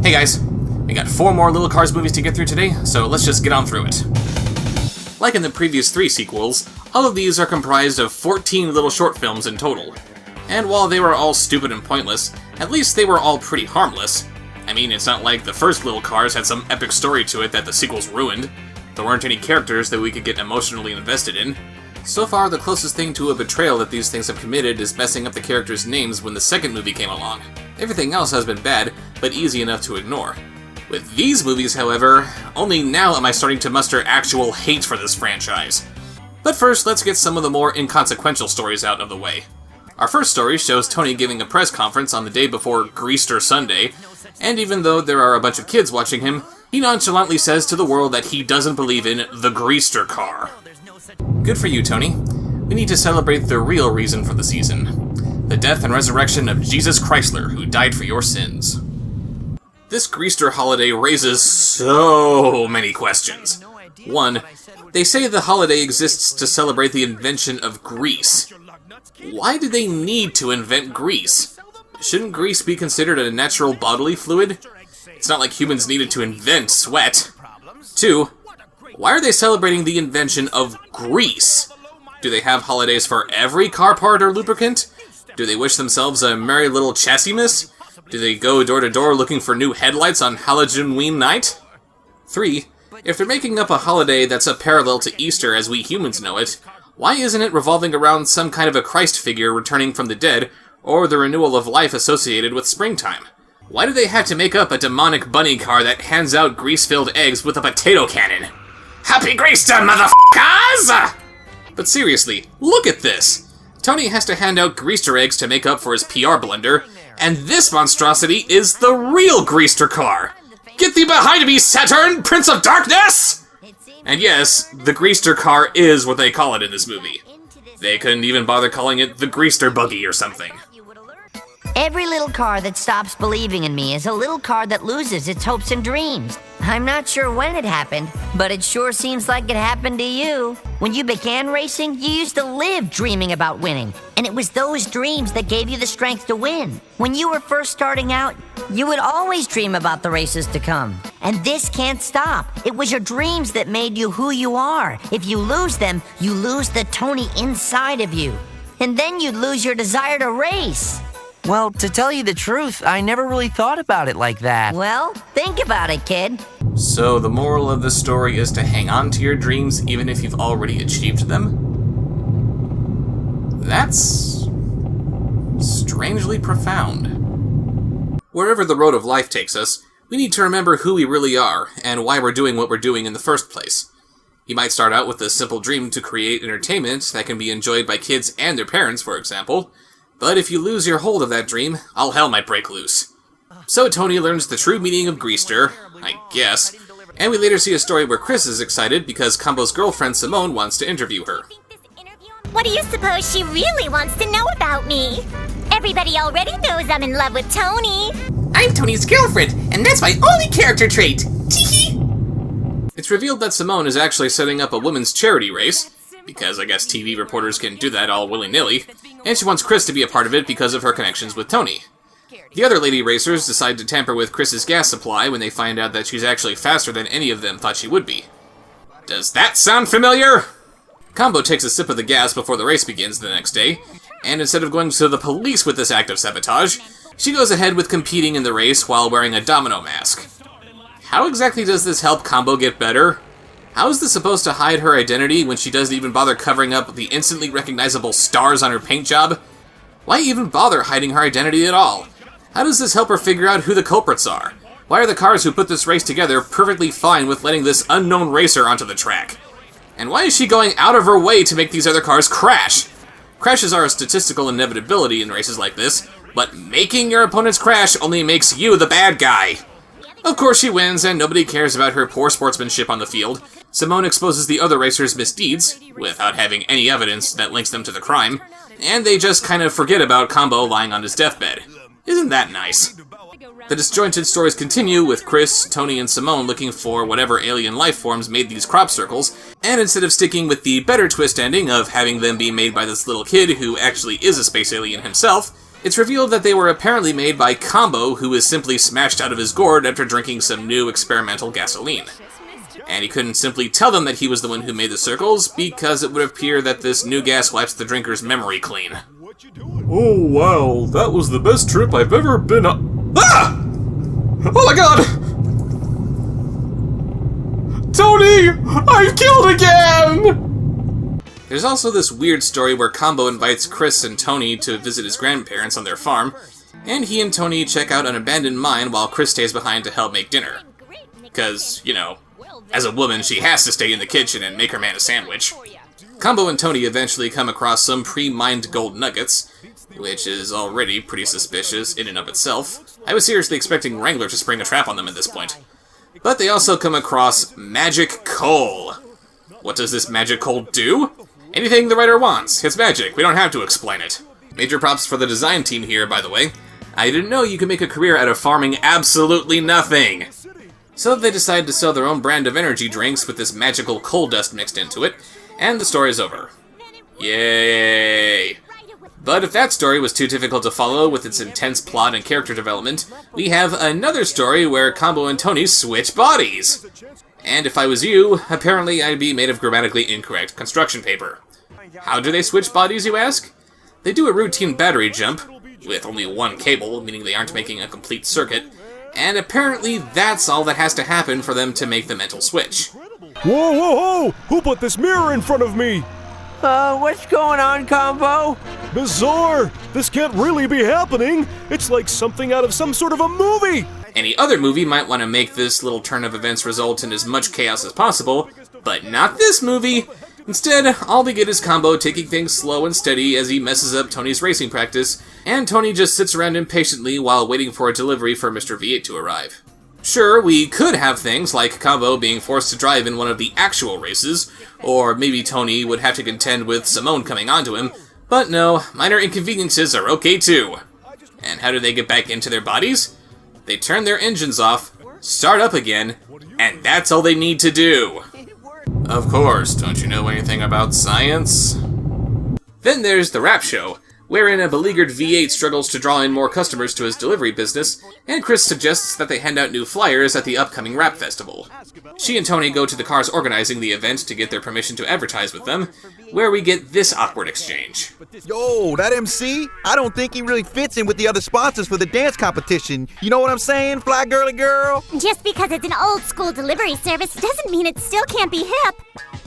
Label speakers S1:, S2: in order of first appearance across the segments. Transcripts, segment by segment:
S1: Hey guys, we got 4 more Little Cars movies to get through today, so let's just get on through it. Like in the previous 3 sequels, all of these are comprised of 14 little short films in total. And while they were all stupid and pointless, at least they were all pretty harmless. I mean, it's not like the first Little Cars had some epic story to it that the sequels ruined. There weren't any characters that we could get emotionally invested in. So far, the closest thing to a betrayal that these things have committed is messing up the characters' names when the second movie came along. Everything else has been bad, but easy enough to ignore. With these movies, however, only now am I starting to muster actual hate for this franchise. But first, let's get some of the more inconsequential stories out of the way. Our first story shows Tony giving a press conference on the day before Greaster Sunday, and even though there are a bunch of kids watching him, he nonchalantly says to the world that he doesn't believe in the Greaster car. Good for you, Tony. We need to celebrate the real reason for the season. The death and resurrection of Jesus Chrysler, who died for your sins. This Greaster holiday raises so many questions. 1. They say the holiday exists to celebrate the invention of grease. Why did they need to invent grease? Shouldn't grease be considered a natural bodily fluid? It's not like humans needed to invent sweat. 2. Why are they celebrating the invention of grease? Do they have holidays for every car part or lubricant? Do they wish themselves a merry little chassimus? Do they go door to door looking for new headlights on Halloween night? 3. If they're making up a holiday that's a parallel to Easter as we humans know it, why isn't it revolving around some kind of a Christ figure returning from the dead, or the renewal of life associated with springtime? Why do they have to make up a demonic bunny car that hands out grease-filled eggs with a potato cannon? Happy Greaster, motherfuckers! But seriously, look at this! Tony has to hand out Greaster eggs to make up for his PR blunder, and this monstrosity is the real Greaster car! Get thee behind me, Saturn, Prince of Darkness! And yes, the Greaster car is what they call it in this movie. They couldn't even bother calling it the Greaster Buggy or something.
S2: Every little car that stops believing in me is a little car that loses its hopes and dreams. I'm not sure when it happened, but it sure seems like it happened to you. When you began racing, you used to live dreaming about winning, and it was those dreams that gave you the strength to win. When you were first starting out, you would always dream about the races to come. And this can't stop. It was your dreams that made you who you are. If you lose them, you lose the Tony inside of you. And then you'd lose your desire to race.
S3: Well, to tell you the truth, I never really thought about it like that.
S2: Well, think about it, kid.
S1: So the moral of the story is to hang on to your dreams even if you've already achieved them? That's strangely profound. Wherever the road of life takes us, we need to remember who we really are and why we're doing what we're doing in the first place. You might start out with a simple dream to create entertainment that can be enjoyed by kids and their parents, for example. But if you lose your hold of that dream, all hell might break loose. So Tony learns the true meaning of Greaster, I guess, and we later see a story where Chris is excited because Combo's girlfriend Simone wants to interview her.
S4: What do you suppose she really wants to know about me? Everybody already knows I'm in love with Tony.
S5: I'm Tony's girlfriend, and that's my only character trait. Tee-hee!
S1: It's revealed that Simone is actually setting up a women's charity race, because I guess TV reporters can do that all willy-nilly, and she wants Chris to be a part of it because of her connections with Tony. The other lady racers decide to tamper with Chris's gas supply when they find out that she's actually faster than any of them thought she would be. Does that sound familiar? Combo takes a sip of the gas before the race begins the next day, and instead of going to the police with this act of sabotage, she goes ahead with competing in the race while wearing a domino mask. How exactly does this help Combo get better? How is this supposed to hide her identity when she doesn't even bother covering up the instantly recognizable stars on her paint job? Why even bother hiding her identity at all? How does this help her figure out who the culprits are? Why are the cars who put this race together perfectly fine with letting this unknown racer onto the track? And why is she going out of her way to make these other cars crash? Crashes are a statistical inevitability in races like this, but making your opponents crash only makes you the bad guy. Of course she wins, and nobody cares about her poor sportsmanship on the field. Simone exposes the other racers' misdeeds, without having any evidence that links them to the crime, and they just kind of forget about Combo lying on his deathbed. Isn't that nice? The disjointed stories continue with Chris, Tony, and Simone looking for whatever alien life forms made these crop circles, and instead of sticking with the better twist ending of having them be made by this little kid who actually is a space alien himself, It's revealed that they were apparently made by Combo, who was simply smashed out of his gourd after drinking some new experimental gasoline. And he couldn't simply tell them that he was the one who made the circles, because it would appear that this new gas wipes the drinker's memory clean. Oh wow, that was the best trip I've ever been on. Ah! Oh my god! Tony! I'm killed again! There's also this weird story where Combo invites Chris and Tony to visit his grandparents on their farm, and he and Tony check out an abandoned mine while Chris stays behind to help make dinner. Because, you know, as a woman, she has to stay in the kitchen and make her man a sandwich. Combo and Tony eventually come across some pre-mined gold nuggets, which is already pretty suspicious in and of itself. I was seriously expecting Wrangler to spring a trap on them at this point. But they also come across magic coal. What does this magic coal do? Anything the writer wants. It's magic. We don't have to explain it. Major props for the design team here, by the way. I didn't know you could make a career out of farming absolutely nothing. So they decide to sell their own brand of energy drinks with this magical coal dust mixed into it, and the story's over. Yay! But if that story was too difficult to follow with its intense plot and character development, we have another story where Combo and Tony switch bodies. And if I was you, apparently I'd be made of grammatically incorrect construction paper. How do they switch bodies, you ask? They do a routine battery jump, with only one cable, meaning they aren't making a complete circuit, and apparently that's all that has to happen for them to make the mental switch.
S6: Whoa, whoa, whoa! Who put this mirror in front of me?
S3: What's going on, Combo?
S6: Bizarre! This can't really be happening! It's like something out of some sort of a movie!
S1: Any other movie might want to make this little turn of events result in as much chaos as possible, but not this movie! Instead, all we get is Combo taking things slow and steady as he messes up Tony's racing practice, and Tony just sits around impatiently while waiting for a delivery for Mr. V8 to arrive. Sure, we could have things like Combo being forced to drive in one of the actual races, or maybe Tony would have to contend with Simone coming onto him, but no, minor inconveniences are okay too. And how do they get back into their bodies? They turn their engines off, start up again, and that's all they need to do. Of course, don't you know anything about science? Then there's the rap show, wherein a beleaguered V8 struggles to draw in more customers to his delivery business, and Chris suggests that they hand out new flyers at the upcoming rap festival. She and Tony go to the cars organizing the event to get their permission to advertise with them, where we get this awkward exchange.
S7: Yo, that MC? I don't think he really fits in with the other sponsors for the dance competition. You know what I'm saying, fly girly girl?
S4: Just because it's an old school delivery service doesn't mean it still can't be hip.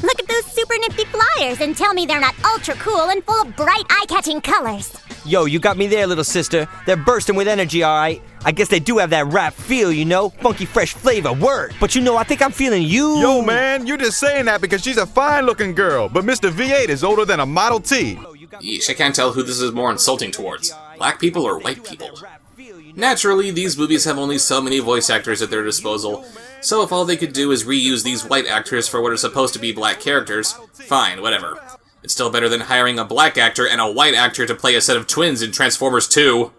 S4: Look at those super nifty flyers and tell me they're not ultra cool and full of bright eye-catching colors.
S3: Yo, you got me there, little sister. They're bursting with energy, alright? I guess they do have that rap feel, you know? Funky, fresh flavor, word. But you know, I think I'm feeling you.
S7: Yo, man, you're just saying that because she's a fine-looking girl, but Mr. V8 is older than a Model T.
S1: Yeesh, I can't tell who this is more insulting towards. Black people or white people? Naturally, these movies have only so many voice actors at their disposal, so if all they could do is reuse these white actors for what are supposed to be black characters, fine, whatever. It's still better than hiring a black actor and a white actor to play a set of twins in Transformers 2.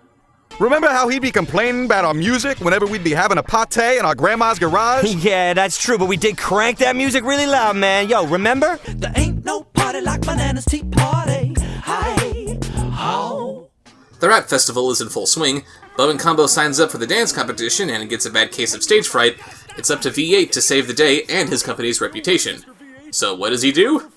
S7: Remember how he'd be complaining about our music whenever we'd be having a pate in our grandma's garage?
S3: Yeah, that's true, but we did crank that music really loud, man. Yo, remember? There ain't no party like Bananas Tea Party. Hi, ho.
S1: The rap festival is in full swing, but when Combo signs up for the dance competition and gets a bad case of stage fright, it's up to V8 to save the day and his company's reputation. So what does he do?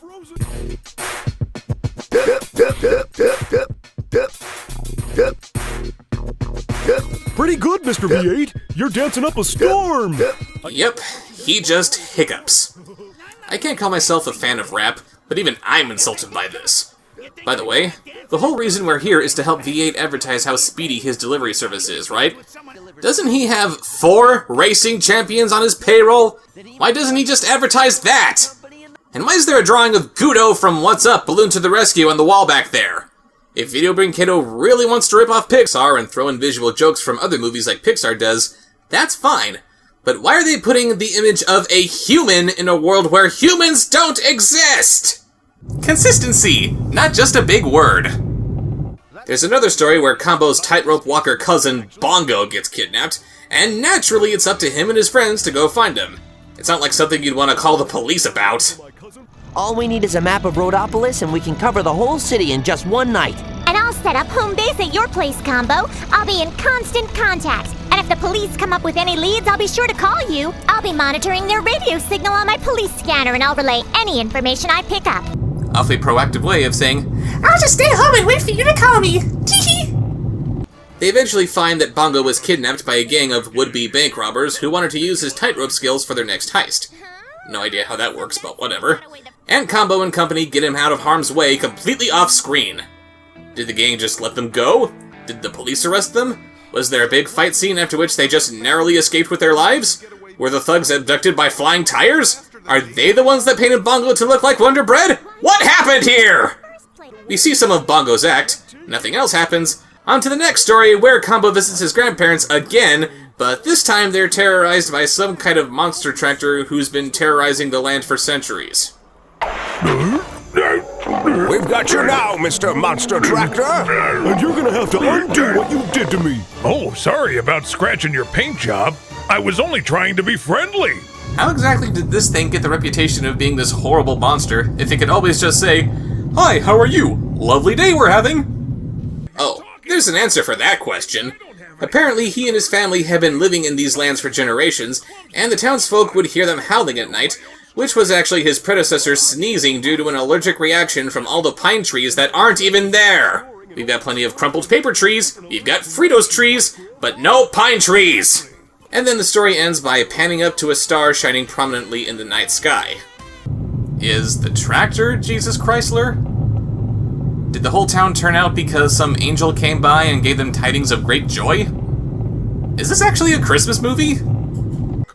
S6: Pretty good, Mr. V8. You're dancing up a storm.
S1: Yep, he just hiccups. I can't call myself a fan of rap, but even I'm insulted by this. By the way, the whole reason we're here is to help V8 advertise how speedy his delivery service is, right? Doesn't he have 4 racing champions on his payroll? Why doesn't he just advertise that? And why is there a drawing of Gudo from What's Up, Balloon to the Rescue on the wall back there? If Video Brain Kiddo really wants to rip off Pixar and throw in visual jokes from other movies like Pixar does, that's fine. But why are they putting the image of a human in a world where humans don't exist? Consistency, not just a big word. There's another story where Combo's tightrope walker cousin, Bongo, gets kidnapped, and naturally it's up to him and his friends to go find him. It's not like something you'd want to call the police about.
S3: All we need is a map of Rhodopolis, and we can cover the whole city in just one night.
S4: And I'll I'll set up home base at your place, Combo. I'll be in constant contact. And if the police come up with any leads, I'll be sure to call you. I'll be monitoring their radio signal on my police scanner, and I'll relay any information I pick up.
S1: Awfully proactive way of saying,
S5: I'll just stay home and wait for you to call me. Tee-hee.
S1: they eventually find that Bongo was kidnapped by a gang of would-be bank robbers who wanted to use his tightrope skills for their next heist. No idea how that works, but whatever. And Combo and company get him out of harm's way completely off-screen. Did the gang just let them go? Did the police arrest them? Was there a big fight scene after which they just narrowly escaped with their lives? Were the thugs abducted by flying tires? Are they the ones that painted Bongo to look like Wonder Bread? What happened here? We see some of Bongo's act. Nothing else happens. On to the next story, where Combo visits his grandparents again, but this time they're terrorized by some kind of monster tractor who's been terrorizing the land for centuries.
S8: We've got you now, Mr. Monster Tractor!
S6: And you're gonna have to undo what you did to me.
S9: Oh, sorry about scratching your paint job. I was only trying to be friendly.
S1: How exactly did this thing get the reputation of being this horrible monster if it could always just say, "Hi, how are you? Lovely day we're having." Oh, there's an answer for that question. Apparently he and his family have been living in these lands for generations, and the townsfolk would hear them howling at night, which was actually his predecessor sneezing due to an allergic reaction from all the pine trees that aren't even there. We've got plenty of crumpled paper trees, we've got Fritos trees, but no pine trees! And then the story ends by panning up to a star shining prominently in the night sky. Is the tractor Jesus Chrysler? Did the whole town turn out because some angel came by and gave them tidings of great joy? Is this actually a Christmas movie?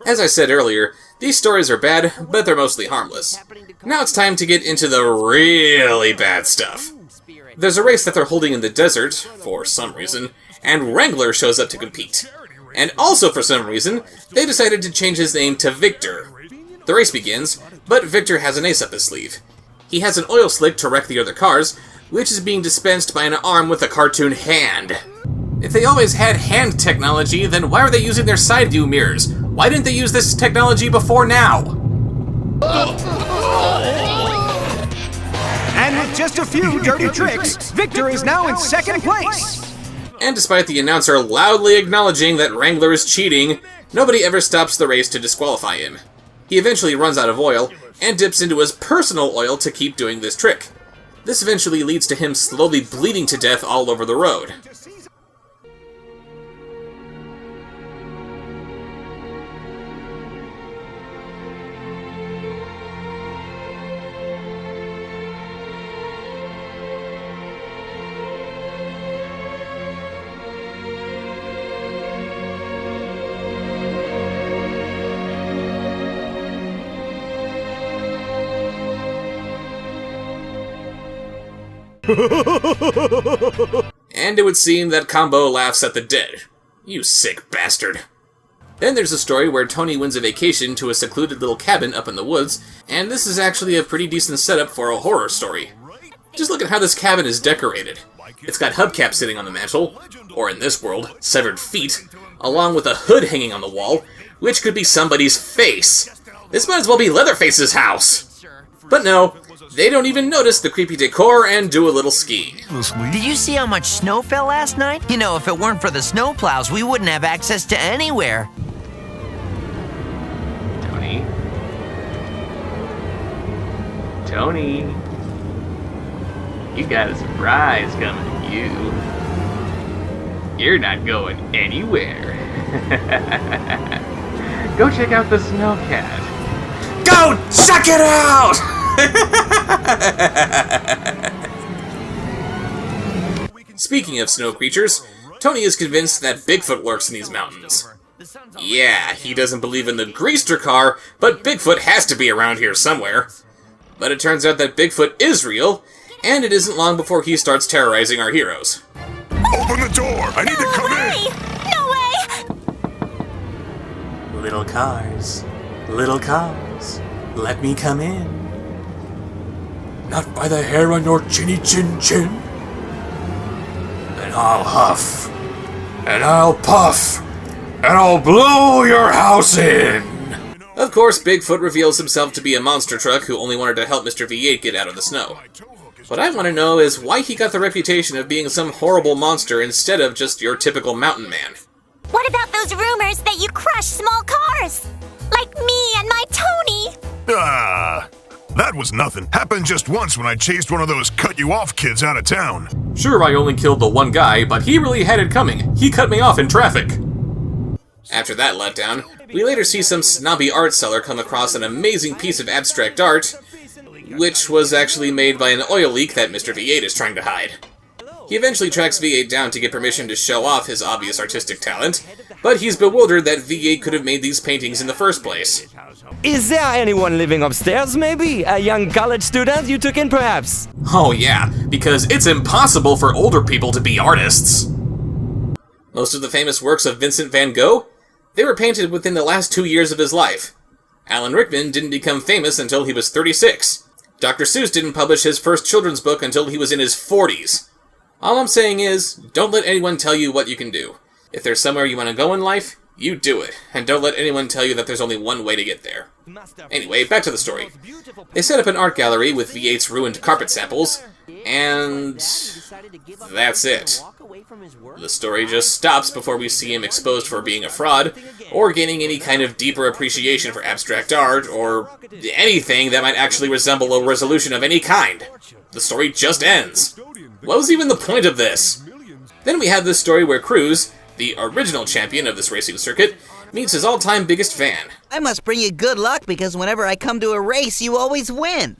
S1: As I said earlier, these stories are bad, but they're mostly harmless. Now it's time to get into the really bad stuff. There's a race that they're holding in the desert, for some reason, and Wrangler shows up to compete. And also for some reason, they decided to change his name to Victor. The race begins, but Victor has an ace up his sleeve. He has an oil slick to wreck the other cars, which is being dispensed by an arm with a cartoon hand. If they always had hand technology, then why are they using their side view mirrors? Why didn't they use this technology before now?
S10: And with just a few dirty tricks, Victor is now in second place.
S1: And despite the announcer loudly acknowledging that Wrangler is cheating, nobody ever stops the race to disqualify him. He eventually runs out of oil, and dips into his personal oil to keep doing this trick. This eventually leads to him slowly bleeding to death all over the road. And it would seem that Combo laughs at the dead. You sick bastard. Then there's a story where Tony wins a vacation to a secluded little cabin up in the woods, and this is actually a pretty decent setup for a horror story. Just look at how this cabin is decorated. It's got hubcaps sitting on the mantel, or in this world, severed feet, along with a hood hanging on the wall, which could be somebody's face. This might as well be Leatherface's house. But no, they don't even notice the creepy decor and do a little skiing.
S2: Did you see how much snow fell last night? You know, if it weren't for the snowplows, we wouldn't have access to anywhere.
S1: Tony? Tony? You got a surprise coming to you. You're not going anywhere. Go check out the snowcat. Go check it out! Speaking of snow creatures, Tony is convinced that Bigfoot lurks in these mountains. Yeah, he doesn't believe in the Greaster car, but Bigfoot has to be around here somewhere. But it turns out that Bigfoot is real, and it isn't long before he starts terrorizing our heroes.
S8: Open the door! I need to come
S4: No way!
S1: Little cars, let me come in. Not by the hair on your chinny chin chin. Then I'll huff, and I'll puff, and I'll blow your house in. Of course, Bigfoot reveals himself to be a monster truck who only wanted to help Mr. V8 get out of the snow. What I want to know is why he got the reputation of being some horrible monster instead of just your typical mountain man.
S4: What about those rumors that you crush small cars? Like me and my Tony?
S8: That was nothing. Happened just once when I chased one of those cut-you-off kids out of town.
S1: Sure, I only killed the one guy, but he really had it coming. He cut me off in traffic. After that letdown, we later see some snobby art seller come across an amazing piece of abstract art, which was actually made by an oil leak that Mr. V8 is trying to hide. He eventually tracks V8 down to get permission to show off his obvious artistic talent, but he's bewildered that V8 could have made these paintings in the first place.
S3: Is there anyone living upstairs, maybe? A young college student you took in, perhaps?
S1: Oh yeah, because it's impossible for older people to be artists. Most of the famous works of Vincent van Gogh, they were painted within the last 2 years of his life. Alan Rickman didn't become famous until he was 36. Dr. Seuss didn't publish his first children's book until he was in his 40s. All I'm saying is, don't let anyone tell you what you can do. If there's somewhere you want to go in life, you do it, and don't let anyone tell you that there's only one way to get there. Anyway, back to the story. They set up an art gallery with V8's ruined carpet samples, and that's it. The story just stops before we see him exposed for being a fraud, or gaining any kind of deeper appreciation for abstract art, or anything that might actually resemble a resolution of any kind. The story just ends. What was even the point of this? Then we have this story where Cruz, the original champion of this racing circuit, meets his all-time biggest fan.
S11: I must bring you good luck because whenever I come to a race, you always win.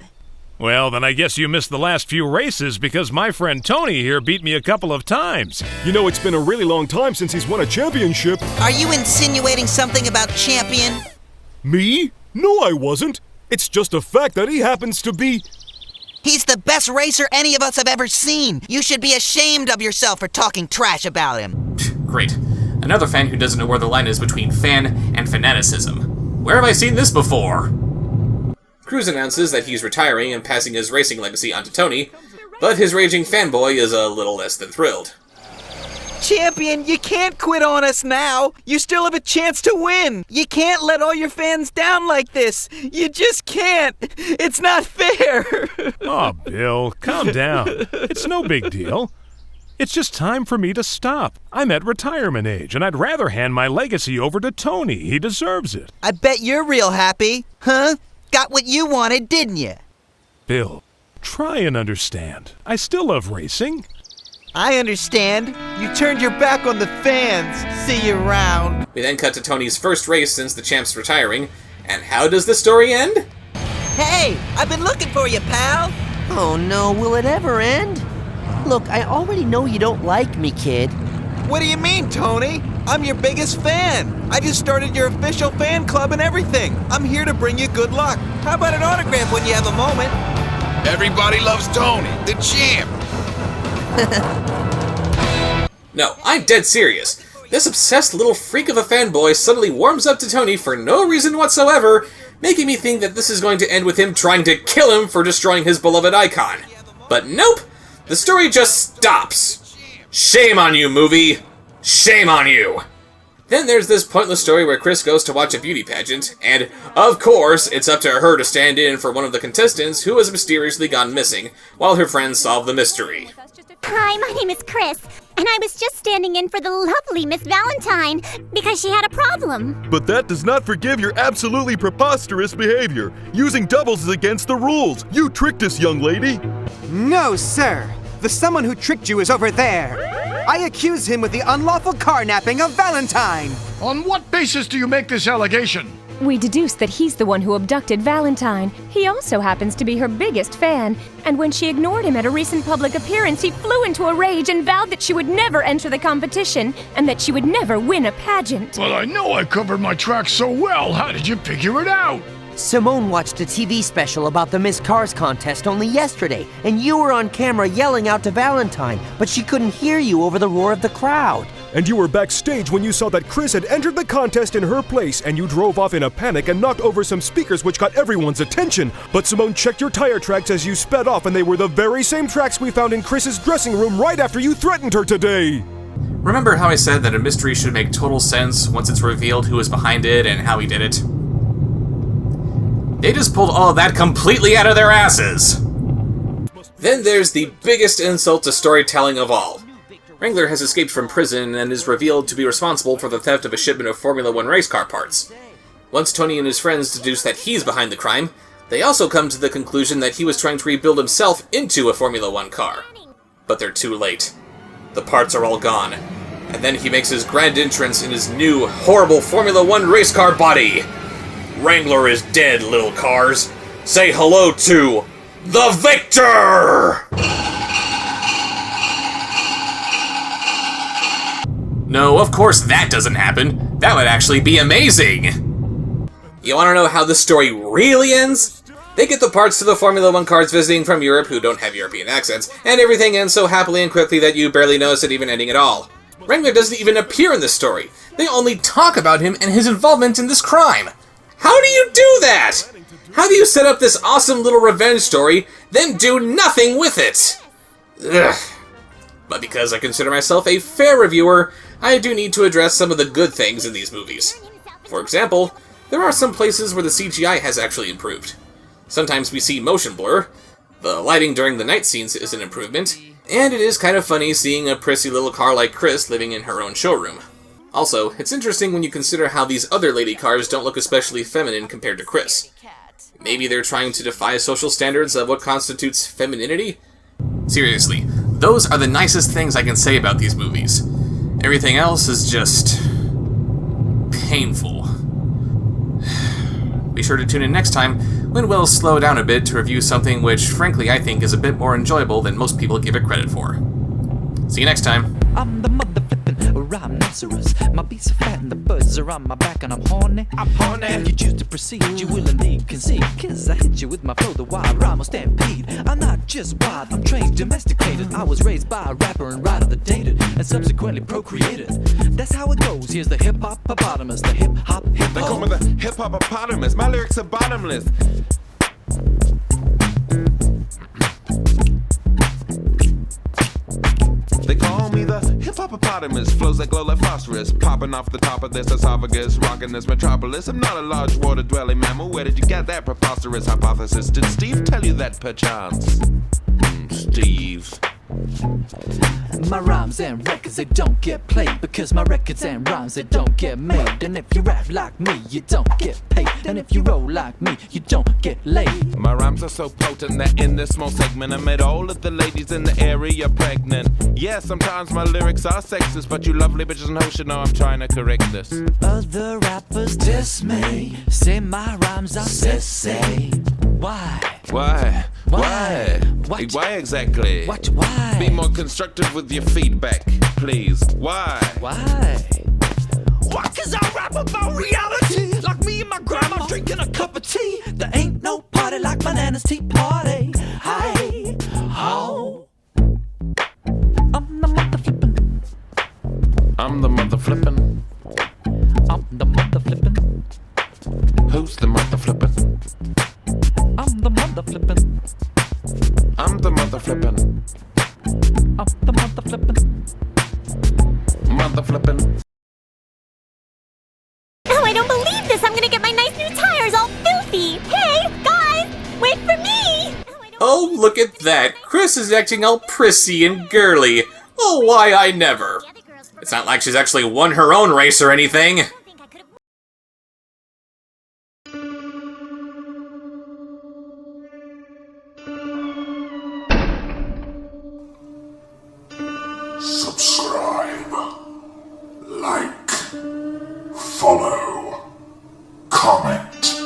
S9: Well, then I guess you missed the last few races because my friend Tony here beat me a couple of times.
S6: You know, it's been a really long time since he's won a championship.
S11: Are you insinuating something about champion?
S6: Me? No, I wasn't. It's just a fact that he happens to be...
S11: He's the best racer any of us have ever seen. You should be ashamed of yourself for talking trash about him.
S1: Great. Another fan who doesn't know where the line is between fan and fanaticism. Where have I seen this before? Cruz announces that he's retiring and passing his racing legacy onto Tony, but his raging fanboy is a little less than thrilled.
S11: Champion, you can't quit on us now. You still have a chance to win. You can't let all your fans down like this. You just can't. It's not fair.
S9: Oh, Bill, calm down. It's no big deal. It's just time for me to stop. I'm at retirement age, and I'd rather hand my legacy over to Tony. He deserves it.
S11: I bet you're real happy. Huh? Got what you wanted, didn't you?
S9: Bill, try and understand. I still love racing.
S11: I understand. You turned your back on the fans. See you around.
S1: We then cut to Tony's first race since the champ's retiring, and how does the story end?
S11: Hey, I've been looking for you, pal.
S12: Oh no, will it ever end? Look, I already know you don't like me, kid.
S7: What do you mean, Tony? I'm your biggest fan. I just started your official fan club and everything. I'm here to bring you good luck. How about an autograph when you have a moment?
S8: Everybody loves Tony, the champ.
S1: No, I'm dead serious. This obsessed little freak of a fanboy suddenly warms up to Tony for no reason whatsoever, making me think that this is going to end with him trying to kill him for destroying his beloved icon. But nope, the story just stops. Shame on you, movie. Shame on you. Then there's this pointless story where Chris goes to watch a beauty pageant, and, of course, it's up to her to stand in for one of the contestants who has mysteriously gone missing, while her friends solve the mystery.
S4: Hi, my name is Chris, and I was just standing in for the lovely Miss Valentine because she had a problem.
S6: But that does not forgive your absolutely preposterous behavior. Using doubles is against the rules. You tricked us, young lady.
S10: No, sir. The someone who tricked you is over there. I accuse him with the unlawful carnapping of Valentine.
S13: On what basis do you make this allegation?
S14: We deduce that he's the one who abducted Valentine. He also happens to be her biggest fan, and when she ignored him at a recent public appearance, he flew into a rage and vowed that she would never enter the competition and that she would never win a pageant.
S13: Well, I know I covered my tracks so well. How did you figure it out?
S12: Simone watched a TV special about the Miss Cars contest only yesterday, and you were on camera yelling out to Valentine, but she couldn't hear you over the roar of the crowd.
S6: And you were backstage when you saw that Chris had entered the contest in her place, and you drove off in a panic and knocked over some speakers which got everyone's attention. But Simone checked your tire tracks as you sped off, and they were the very same tracks we found in Chris's dressing room right after you threatened her today.
S1: Remember how I said that a mystery should make total sense once it's revealed who was behind it and how he did it? They just pulled all of that completely out of their asses. Then there's the biggest insult to storytelling of all. Wrangler has escaped from prison and is revealed to be responsible for the theft of a shipment of Formula One race car parts. Once Tony and his friends deduce that he's behind the crime, they also come to the conclusion that he was trying to rebuild himself into a Formula One car. But they're too late. The parts are all gone. And then he makes his grand entrance in his new, horrible Formula One race car body. Wrangler is dead, little cars. Say hello to the victor! No, of course that doesn't happen. That would actually be amazing! You wanna know how the story really ends? They get the parts to the Formula One cars visiting from Europe who don't have European accents, and everything ends so happily and quickly that you barely notice it even ending at all. Wrangler doesn't even appear in the story. They only talk about him and his involvement in this crime. How do you do that? How do you set up this awesome little revenge story, then do nothing with it? Ugh. But because I consider myself a fair reviewer, I do need to address some of the good things in these movies. For example, there are some places where the CGI has actually improved. Sometimes we see motion blur, the lighting during the night scenes is an improvement, and it is kind of funny seeing a prissy little car like Chris living in her own showroom. Also, it's interesting when you consider how these other lady cars don't look especially feminine compared to Chris. Maybe they're trying to defy social standards of what constitutes femininity? Seriously, those are the nicest things I can say about these movies. Everything else is just painful. Be sure to tune in next time when we'll slow down a bit to review something which, frankly, I think is a bit more enjoyable than most people give it credit for. See you next time.
S15: I'm the mother-flippin' rhinoceros. My beats are fat and the birds are on my back and I'm horny. If you choose to proceed, you will indeed concede. 'Cause I hit you with my flow, the wild rhyme will stampede. I'm not just wild, I'm trained, domesticated. I was raised by a rapper and writer that dated and subsequently procreated. That's how it goes. Here's the hip-hop-opotamus, the hip-hop.
S16: They call me the hip-hop-opotamus. My lyrics are bottomless. They call me the hip-hop-opotamus. Flows that glow like phosphorus. Popping off the top of this esophagus. Rocking this metropolis. I'm not a large water-dwelling mammal. Where did you get that preposterous hypothesis? Did Steve tell you that perchance? Steve.
S15: My rhymes and records, they don't get played. Because my records and rhymes, they don't get made. And if you rap like me, you don't get paid. And if you roll like me, you don't get laid.
S16: My rhymes are so potent that in this small segment I made all of the ladies in the area pregnant. Yeah, sometimes my lyrics are sexist, but you lovely bitches and hoes should know I'm trying to correct this.
S15: Other rappers diss me, say my rhymes are sissy. Why?
S16: Why?
S15: Why?
S16: What? Why exactly?
S15: What? Why?
S16: Be more constructive with your feedback, please. Why?
S15: Why? Why? 'Cause I rap about reality. Like me and my grandma drinking a cup of tea. There ain't no party like Bananas Tea Party. Hi, ho. I'm the mother flippin'.
S16: I'm the mother flippin'.
S15: I'm the mother flippin'.
S16: Who's the mother flippin'?
S15: I'm the mother flippin'.
S16: I'm the mother flippin'.
S15: I'm the mother flippin'.
S16: Mother flippin'.
S4: Oh, I don't believe this! I'm gonna get my nice new tires all filthy! Hey, guys! Wait for me!
S1: Oh, look at that! Chris is acting all prissy and girly. Oh, why I never. It's not like she's actually won her own race or anything.
S17: Subscribe, like, follow, comment.